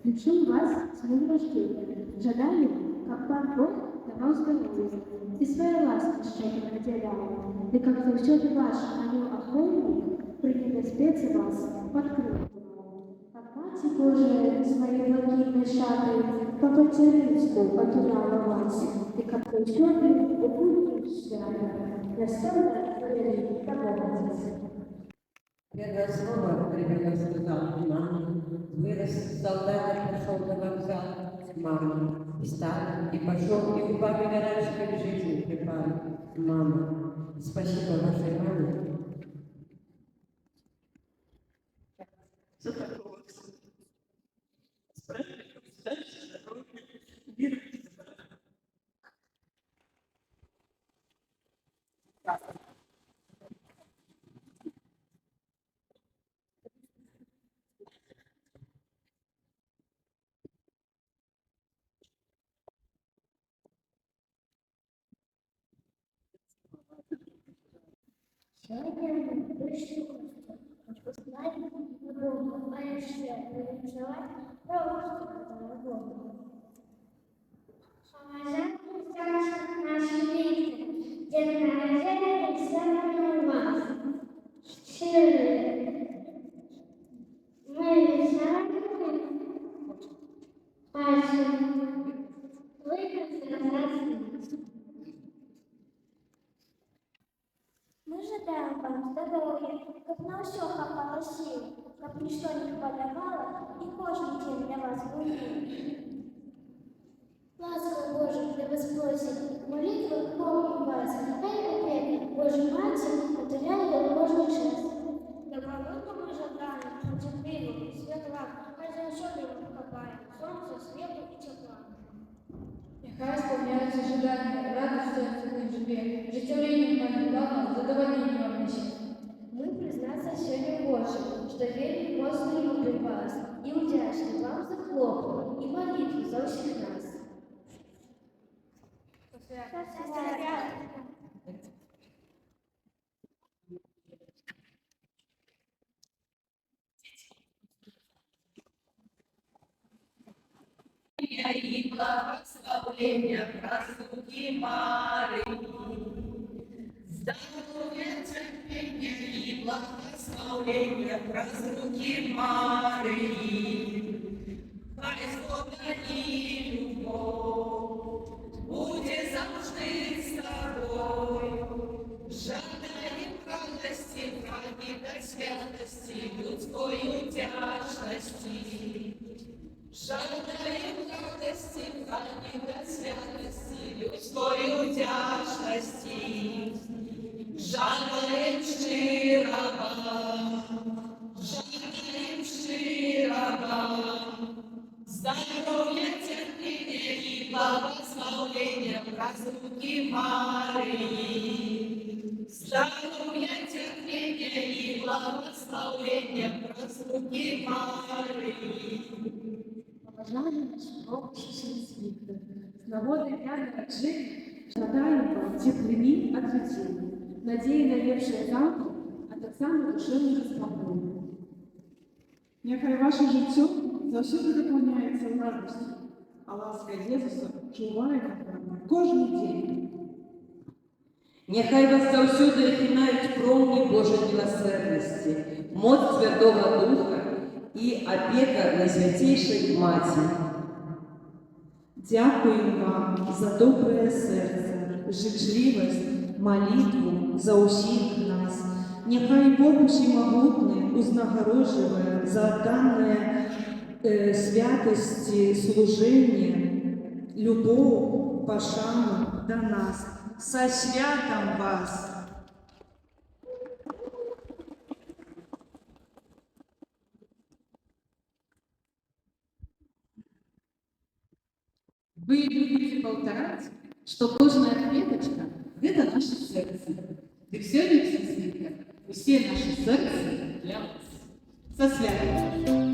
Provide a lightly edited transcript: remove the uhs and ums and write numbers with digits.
Венчую вас с днем рождения. Жадаю, как пан Бог давал здоровье, и своей ласки щедро наделял, и как завсёды ваш ангел-охотник принято спецы вас подкрыл. Как мати Божия своей благими шатой по материнству отуляла вас, и как завсёды укутывает свято, достойно доверить Богородице. Первое слово Григорий сказал «мама». Вырос солдат, пошел на вокзал, мама. Встал и пошел, и губами горячей жизни припал. Мама. Спасибо вашей маме. За такого с праздником, счастья, здоровья, мира и добра. Сегодня вышли распознали Бога, боишься реализовать правду Бога. Помогать нашим лицам, где нарождение самое у вас. Щирые. Мы рисовали пальцем. Вы красавцы. Мы жадаем вам здоровья, как на все хапало сил, как ничто не подавало, и каждый день для вас будет. Ласка Божия, для вас просим, молитвы помним вас, хай опека, Божья Матерь, отделяет Божий час. Добровольно мы жадаем, терпеливо, светла, хай завсёды вам хапаем, солнце, свету и тепла. Нехай сповняються жадання, радості в житті, життєвління пам'ятала, задоволення вам несет. Мы, признаться, сегодня Божьим, что верим в Господу при вас, и удячны вам за хлопоту и молитву за всех нас. И благословения красоты Марии, здоровья, терпения и благословения красоты Марии, хай злоба и любовь будет завжди с тобой. Жадаем радости, браги до святости, людской тяжкости. Жадаем радости, браги до святости, людской тяжкости. Жадаем щирого, здоровья, терпения и благословения празднуки Марии. Здоровья, терпения и благословения празднуки Марии. Бажаю всіх світу. З нагоди дня народження жадаю вам теплини від людей, надії на ліпше завтра, а так само душевного спокою. Нехай ваше життя завжди доповняється радістю, а ласка Єсуса чуває кожен день. Нехай вас завсюди охинають промні Божої милосердності, моць Святого Духа і опека Найсвятейшей Матері. Дякую вам за доброе серце, жертвливость, молитву за усіх нас. Нехай Бог Всемогутний узнагороджує за данное святости служение, любов, пошану до нас. Со святом вас! Вы любите болтать, что кожная ответочка – это наше сердце. И все, Всесвітка, все наши сердца для вас. Со святым!